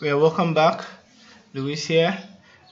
Yeah, welcome back. Luis here.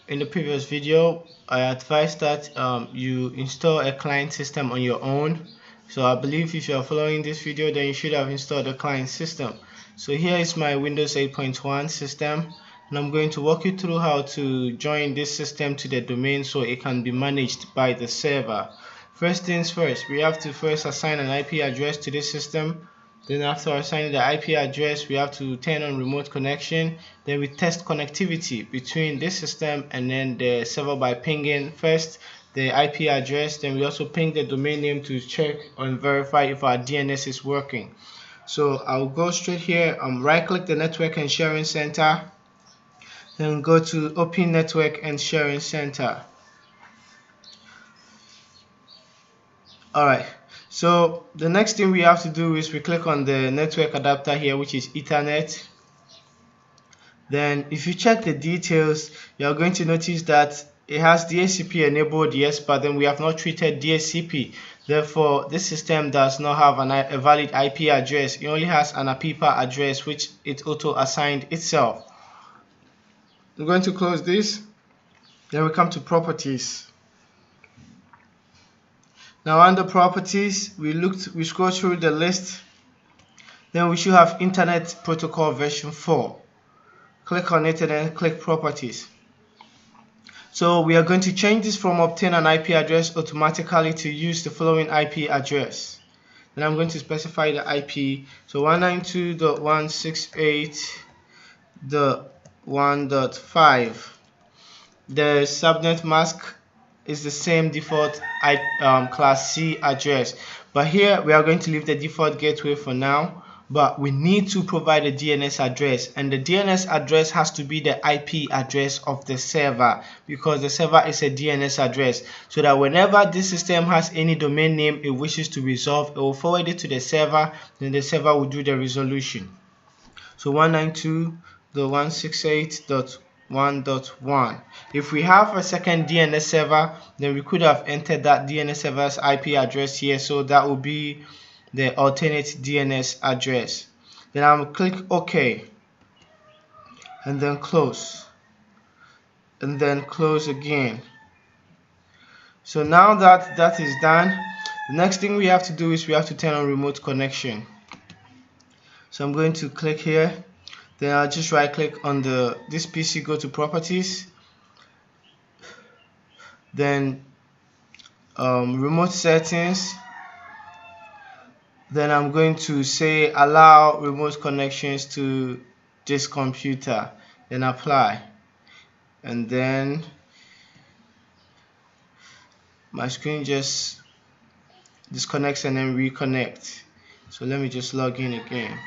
In the previous video, I advised that you install a client system on your own. So I believe if you are following this video, then you should have installed a client system. So here is my Windows 8.1 system, and I'm going to walk you through how to join this system to the domain so it can be managed by the server. First things first, we have to first assign an IP address to this system. Then after assigning the IP address, we have to turn on remote connection. Then we test connectivity between this system and then the server by pinging first the IP address. Then we also ping the domain name to check and verify if our DNS is working. So I'll go straight here, right click the network and sharing center. Then go to open network and sharing center. Alright, so the next thing we have to do is we click on the network adapter here, which is Ethernet. Then if you check the details, you're going to notice that it has DHCP enabled, yes, but then we have not treated DHCP. Therefore, this system does not have a valid IP address. It only has an APIPA address, which it auto-assigned itself. I'm going to close this. Then we come to properties. Now under properties, we scroll through the list. Then we should have Internet Protocol version 4. Click on it and then click properties. So we are going to change this from obtain an IP address automatically to use the following IP address. Then I'm going to specify the IP. So 192.168.1.5. The subnet mask is the same default class C address, but here we are going to leave the default gateway for now, but we need to provide a DNS address, and the DNS address has to be the IP address of the server, because the server is a DNS address, so that whenever this system has any domain name it wishes to resolve, it will forward it to the server, then the server will do the resolution. So 192.168.1.1. If we have a second DNS server, then we could have entered that DNS server's IP address here, so that will be the alternate DNS address. Then I'll click OK and then close and then close again. So now that that is done, the next thing we have to do is we have to turn on remote connection. So I'm going to click here. Then I'll just right click on this PC, go to properties, then remote settings. Then I'm going to say allow remote connections to this computer, then apply, and then my screen just disconnects and then reconnect. So let me just log in again.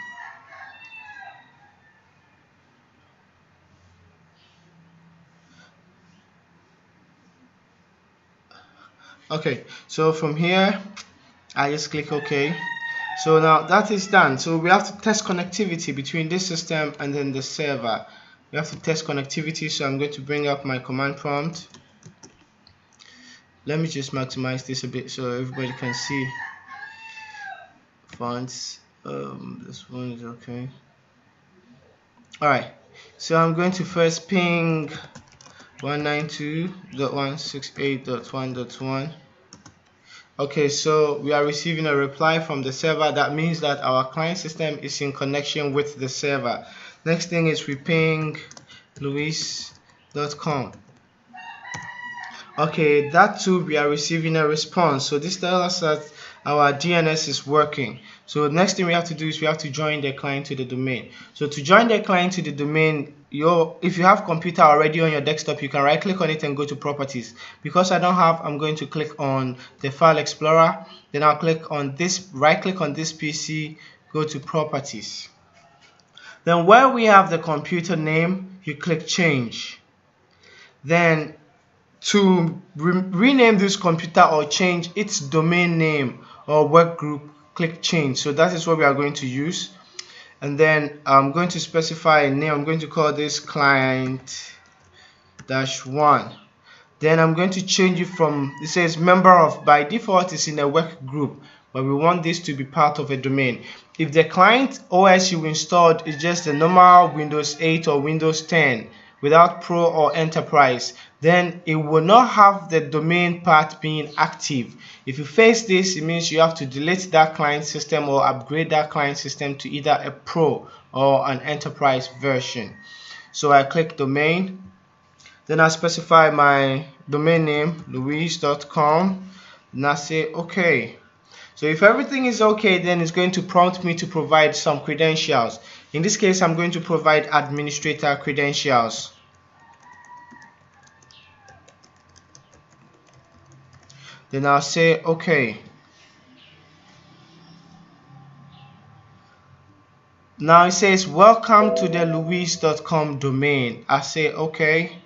Okay, so from here I just click OK. So now that is done. So we have to test connectivity between this system and then the server. We have to test connectivity, so I'm going to bring up my command prompt. Let me just maximize this a bit so everybody can see fonts. This one is okay. Alright, so I'm going to first ping 192.168.1.1. Okay, so we are receiving a reply from the server. That means that our client system is in connection with the server. Next thing is we ping luis.com. Okay, that too we are receiving a response. So this tells us that our DNS is working. So next thing we have to do is we have to join the client to the domain. So to join the client to the domain, if you have computer already on your desktop, you can right click on it and go to properties. Because I don't have, I'm going to click on the file explorer. Then I'll click on this, right click on this PC, go to properties. Then where we have the computer name, you click change. Then to rename this computer or change its domain name or work group, click change. So that is what we are going to use. And then I'm going to specify a name. I'm going to call this client-1. Then I'm going to change it from, it says member of, by default it's in a work group, but we want this to be part of a domain. if the client OS you installed is just the normal Windows 8 or Windows 10 without Pro or Enterprise, then it will not have the domain part being active. If you face this, it means you have to delete that client system or upgrade that client system to either a Pro or an Enterprise version. So I click domain, then I specify my domain name, louise.com, and I say OK. So if everything is okay, then it's going to prompt me to provide some credentials. In this case, I'm going to provide administrator credentials. Then I'll say OK. Now it says welcome to the louise.com domain. I say OK.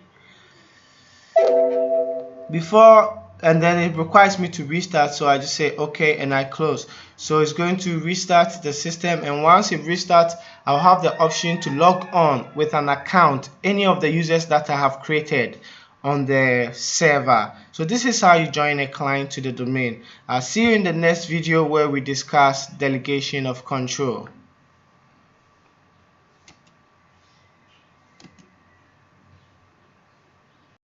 And then it requires me to restart, so I just say OK and I close. So it's going to restart the system, and once it restarts, I'll have the option to log on with an account, any of the users that I have created on the server. So this is how you join a client to the domain. I'll see you in the next video where we discuss delegation of control.